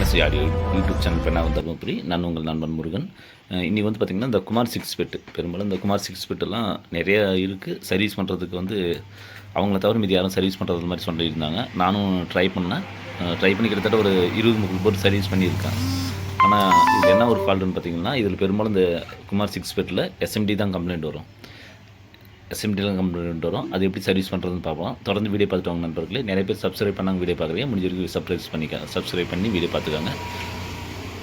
MSc audio YouTube channel பெண்ணாகும் தருமபுரி. நான் உங்கள் நண்பன் முருகன். இன்றைக்கி வந்து பார்த்திங்கன்னா இந்த குமார் 6 பெட்டு பெரும்பாலும் இந்த குமார் 6 பெட்டெல்லாம் நிறையா இருக்குது. சர்வீஸ் பண்ணுறதுக்கு வந்து அவங்கள தவிர மீதி யாரும் சர்வீஸ் பண்ணுறது மாதிரி சொல்லியிருந்தாங்க. நானும் ட்ரை பண்ணி கிட்டத்தட்ட ஒரு 20-30 போர்டு சர்வீஸ் பண்ணியிருக்கேன். ஆனால் இது என்ன ஒரு ஃபால்ட்டுன்னு பார்த்தீங்கன்னா, இதில் பெரும்பாலும் இந்த குமார் 6 பெட்டில் எஸ்எம்டி தான் கம்ப்ளைண்ட் வரும். எஸ்எம்டிலாம் கம்ப்ளைண்ட் வரும். அது எப்படி சர்வீஸ் பண்ணுறதுன்னு பார்ப்போம். தொடர்ந்து வீடியோ பார்த்துட்டு வாங்க நண்பர்களே. நிறைய பேர் சப்ஸ்கிரைப் பண்ணாங்க வீடியோ பார்க்குறீங்க. முடிஞ்ச வரைக்கும் சப்ஸ்கிரைப் பண்ணி வீடியோ பார்த்துக்காங்க.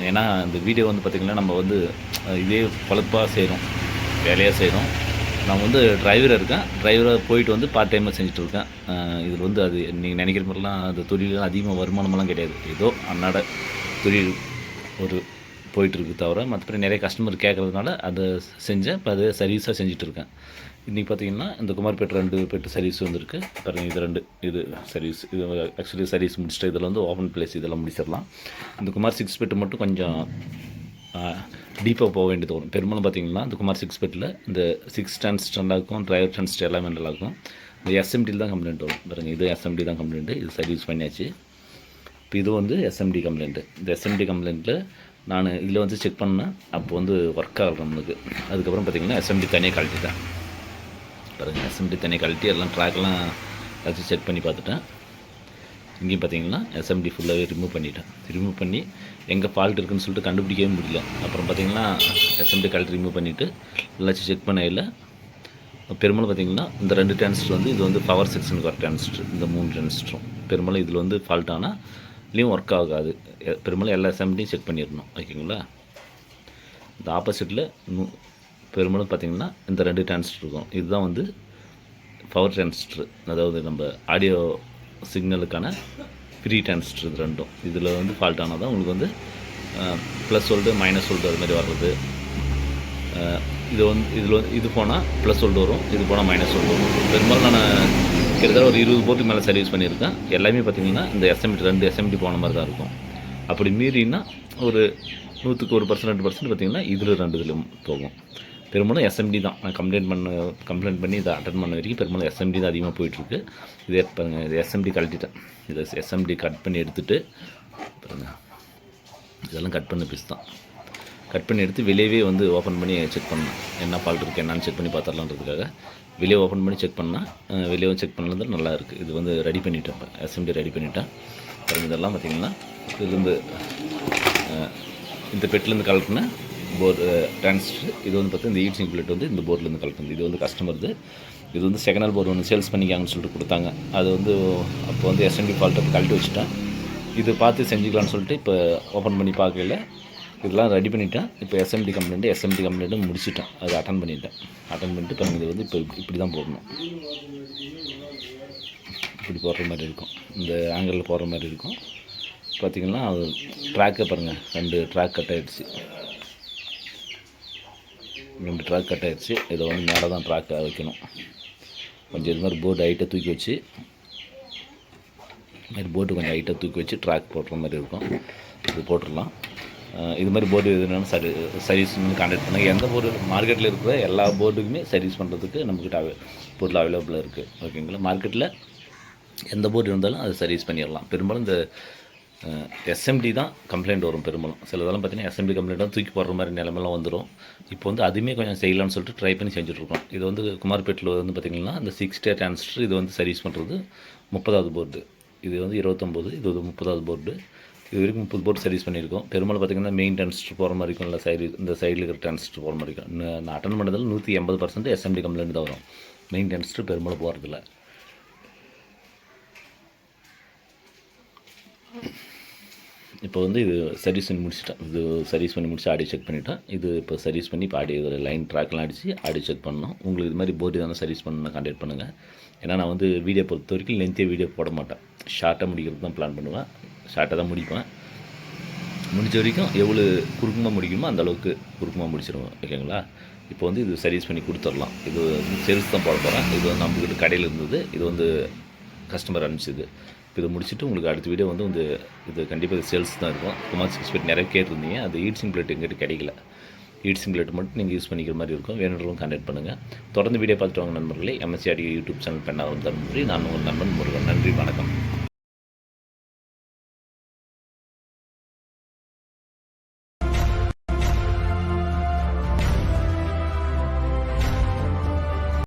ஏன்னா இந்த வீடியோ வந்து பார்த்திங்கன்னா நம்ம வந்து இதே பொழப்பாக செய்கிறோம், வேலையாக செய்கிறோம். நான் வந்து டிரைவராக இருக்கேன். டிரைவராக போயிட்டு வந்து பார்ட் டைமாக செஞ்சுட்டு இருக்கேன். இதில் வந்து அது நீங்கள் நினைக்கிற மாதிரிலாம் அந்த தொழிலாம் அதிகமாக வருமானமெல்லாம் கிடையாது. ஏதோ அன்னாட தொழில் ஒரு போயிட்டுருக்கு தவிர மற்றபடி நிறைய கஸ்டமர் கேட்குறதுனால அதை செஞ்சேன். இப்போ அதை சர்வீஸாக செஞ்சிட்ருக்கேன். இன்றைக்கி பார்த்திங்கன்னா இந்த குமார் பெட் 2 பெட்டு சர்வீஸ் வந்துருக்கு பாருங்கள். இது சர்வீஸ், இது ஆக்சுவலி சர்வீஸ் முடிச்சுட்டு இதில் வந்து ஓப்பன் பிளேஸ் இதெல்லாம் முடிச்சிடலாம். இந்த குமார் 6 பெட்டு மட்டும் கொஞ்சம் டீப்பாக போக வேண்டியது வரும். பெரும்பாலும் பார்த்திங்கன்னா இந்த குமார் 6 பெட்டில் இந்த 6 டன்ஸ் ஸ்டாண்டாகும், டிரைவர் டன்ஸ் எல்லாமே நல்லாயிருக்கும். இந்த எஸ்எம்டியில் தான் கம்ப்ளைண்ட் வரும் பாருங்கள். இது எஸ்எம்டி தான் கம்ப்ளைண்ட்டு. இது சர்வீஸ் பண்ணியாச்சு. இப்போ இது வந்து எஸ்எம்டி கம்ப்ளைண்ட்டு. இந்த எஸ்எம்டி கம்ப்ளைண்ட்டில் நான் இதில் வந்து செக் பண்ணேன். அப்போ வந்து ஒர்க் ஆகல நம்மளுக்கு. அதுக்கப்புறம் பார்த்திங்கன்னா எஸ்எம்டி தனியாக கழட்டிட்டேன் பாருங்கள். எஸ்எம்டி தனியாக கழட்டி எல்லாம் ட்ராக்லாம் வச்சு செக் பண்ணி பார்த்துட்டேன். இங்கேயும் பார்த்திங்கன்னா எஸ்எம்டி ஃபுல்லாகவே ரிமூவ் பண்ணி எங்கே ஃபால்ட் இருக்குதுன்னு சொல்லிட்டு கண்டுபிடிக்கவே முடியல. அப்புறம் பார்த்திங்கன்னா எஸ்எம்டி கழட்டி ரிமூவ் பண்ணிவிட்டு எல்லாச்சும் செக் பண்ணையில் பெரும்பாலும் பார்த்திங்கன்னா இந்த 2 டிரான்சிஸ்டர் வந்து இது வந்து பவர் செக்ஷனுக்கு வர டிரான்சிஸ்டர். இந்த 3 டிரான்சிஸ்டரும் பெரும்பாலும் இதில் வந்து ஃபால்ட் ஆனால் இதுலேயும் ஒர்க் ஆகாது. பெரும்பாலும் எல்லா எஸ்எம்டியும் செக் பண்ணிடணும். ஓகேங்களா. இந்த ஆப்போசிட்டில் பெரும்பாலும் பார்த்திங்கன்னா இந்த 2 டிரான்சிஸ்டர் இருக்கும். இதுதான் வந்து பவர் டிரான்சிஸ்டர், அதாவது நம்ம ஆடியோ சிக்னலுக்கான ஃப்ரீ டிரான்சிஸ்டர். இது ரெண்டும் இதில் வந்து ஃபால்ட் ஆனால் தான் உங்களுக்கு வந்து ப்ளஸ் வோல்ட்டு மைனஸ் வோல்ட்டு அது மாதிரி வர்றது. இது போனால் ப்ளஸ் வோல்ட் வரும், இது போனால் மைனஸ் வோல்ட் வரும். பெரும்பாலும் நான் கிட்டத்தட்ட ஒரு 20 போர்ட்டுக்கு மேலே சர்வீஸ் பண்ணியிருக்கேன். எல்லாமே பார்த்திங்கன்னா இந்த எஸ்எம்டி 2 எஸ்எம்டி போன மாதிரி தான் இருக்கும். அப்படி மீறினா ஒரு 100க்கு 1% பார்த்திங்கன்னா இதில் 2 இதிலும் போகும். பெரும்பாலும் எஸ்எம்டி தான். நான் கம்ப்ளைண்ட் பண்ணி இதை அட்டன் பண்ண வரைக்கும் பெரும்பாலும் எஸ்எம்டி தான் அதிகமாக போயிட்டுருக்கு. இது எஸ்எம்டி கழட்டிட்டேன். இதை எஸ்எம்டி கட் பண்ணி எடுத்துகிட்டு பாருங்கள், இதெல்லாம் கட் பண்ண பீஸ் தான். கட் பண்ணி எடுத்து வெளியவே வந்து ஓப்பன் பண்ணி செக் பண்ணேன். என்ன ஃபால்ட் இருக்குது என்னன்னு செக் பண்ணி பார்த்துடலான்றதுக்காக வெளியே ஓப்பன் பண்ணி செக் பண்ணால் வெளியே செக் பண்ணது நல்லா இருக்குது. இது வந்து ரெடி பண்ணிவிட்டேன். இப்போ எஸ்எம்டி ரெடி பண்ணிவிட்டேன். இதெல்லாம் பார்த்திங்கன்னா இதுலேருந்து இந்த பெட்டிலேருந்து கலெக்ட்னா போர்டு டிரான்சிஸ்டர். இது வந்து பார்த்தா இந்த ஈட்ஸிங் பிளேட் வந்து இந்த போர்ட்லேருந்து கலெக்ட். இது வந்து கஸ்டமர்து. இது வந்து செகண்ட் போர்டு ஒன்று சேல்ஸ் பண்ணிக்காங்கன்னு சொல்லிட்டு கொடுத்தாங்க. அது வந்து அப்போ வந்து எஸ்எம்டி ஃபால்ட்டை கழட்டி வச்சுட்டேன். இது பார்த்து செஞ்சுக்கலான்னு சொல்லிட்டு இப்போ ஓப்பன் பண்ணி பார்க்கல இதெல்லாம் ரெடி பண்ணிவிட்டேன். இப்போ எஸ்எம்டி கம்ப்ளைண்ட்டு முடிச்சுட்டேன். அதை அட்டன் பண்ணிவிட்டு பாருங்கள். இது வந்து இப்போ இப்படி தான் போடணும். இப்படி போடுற மாதிரி இருக்கும். இந்த ஆங்கிளில் போடுற மாதிரி இருக்கும். பார்த்திங்கன்னா அது ட்ராக்கை பாருங்கள். 2 ட்ராக் கட் ஆகிடுச்சு. 2 ட்ராக் கட் ஆகிடுச்சு. இதை வந்து மேலே தான் ட்ராக் வைக்கணும். கொஞ்சம் இது மாதிரி போர்டு ஹைட்டாக தூக்கி வச்சு ட்ராக் போடுற மாதிரி இருக்கும். இது போட்டுடலாம். இது மாதிரி போர்டு எதுனாலும் சர்வீஸ் கான்டாக்ட் பண்ணுங்கள். எந்த போர்டு மார்க்கெட்டில் இருக்கிற எல்லா போர்டுக்குமே சர்வீஸ் பண்ணுறதுக்கு நம்மக்கிட்ட பொருள் அவைலபிளாக இருக்குது. ஓகேங்களா. மார்க்கெட்டில் எந்த போர்டு இருந்தாலும் அது சர்வீஸ் பண்ணிடலாம். பெரும்பாலும் இந்த எஸ்எம்டி தான் கம்ப்ளைண்ட் வரும். பெரும்பாலும் சிலதெல்லாம் பார்த்திங்கன்னா எஸ்எம்டி கம்ப்ளைண்ட் தான் தூக்கி போடுற மாதிரி நிலமெல்லாம் வந்துடும். இப்போ வந்து அதுவுமே கொஞ்சம் செய்யலான்னு சொல்லிட்டு ட்ரை பண்ணி செஞ்சுட்ருக்கோம். இது வந்து குமார்பேட்டில் வந்து பார்த்திங்கன்னா இந்த 6 ஸ்டேர் டிரான்சிஸ்டர் இது வந்து சர்வீஸ் பண்ணுறது 30வது போர்டு. இது வந்து 29, இது வந்து 30வது போர்டு. இது வரைக்கும் 30 போர்டு சர்வீஸ் பண்ணியிருக்கோம். பெரும்பாலும் பார்த்திங்கன்னா மெயின் டிரான்சிஸ்டர் போகிற மாதிரி இருக்கும், இல்லை இந்த சைடில் இருக்கிற டிரான்சிஸ்டர் போகிற மாதிரி இருக்கும். நான் அட்டன் பண்ணதில் 180% எஸ்எம்டி கம்ப்ளைண்ட் தான் வரும். மெயின் டிரான்சிஸ்டர் பெரும்பாலும் போகிறதில்ல. இப்போ வந்து இது சர்வீஸ் பண்ணி முடிச்சுட்டேன். இது சர்வீஸ் பண்ணி முடிச்சு ஆடியோ செக் பண்ணிவிட்டேன். இது இப்போ சர்வீஸ் பண்ணி இப்போ ஆடியோ லைன் ட்ராக்லாம் அடித்து ஆடியோ செக் பண்ணணும். உங்களுக்கு இது மாதிரி போர்டு எதனா சர்வீஸ் பண்ணணும் கான்டாக்ட் பண்ணுங்கள். ஏன்னா நான் வந்து வீடியோ பொறுத்த வரைக்கும் லென்த்தியாக வீடியோ போட மாட்டேன். ஷார்ட்டாக முடிக்கிறது தான் பிளான் பண்ணுவேன். ஷார்ட்டாக தான் முடிப்பேன். முடிஞ்ச வரைக்கும் எவ்வளோ குறுக்கமாக முடிக்கணுமோ அந்தளவுக்கு குறுக்கமாக முடிச்சிடுவேன். ஓகேங்களா. இப்போ வந்து இது சர்வீஸ் பண்ணி கொடுத்துடலாம். இது வந்து சேல்ஸ் தான் போட போகிறேன். இது வந்து நம்மக்கிட்ட கடையில் இருந்தது. இது வந்து கஸ்டமர் அனுப்பிச்சிது. இப்போ இதை முடிச்சுட்டு உங்களுக்கு அடுத்த வீடியோ வந்து இது கண்டிப்பாக இது சேல்ஸ் தான் இருக்கும். குமார் 6 பெட் நிறைய கேட்டிருந்தீங்க. அது ஈட்ஸிங் பிளேட் எங்கிட்ட கிடைக்கல. ஈட்ஸிங் பிளேட் மட்டும் நீங்கள் யூஸ் பண்ணிக்கிற மாதிரி இருக்கும். வேணுன்றவங்க கான்டாக்ட் பண்ணுங்கள். தொடர்ந்து வீடியோ பார்த்துட்டு வாங்க நண்பர்களே. எம்எஸ்சி ஆடியோ யூடியூப் சேனல் பெண்ணாகும் தருமபுரி. நான் உங்கள் நண்பன் முருகன். நன்றி, வணக்கம்.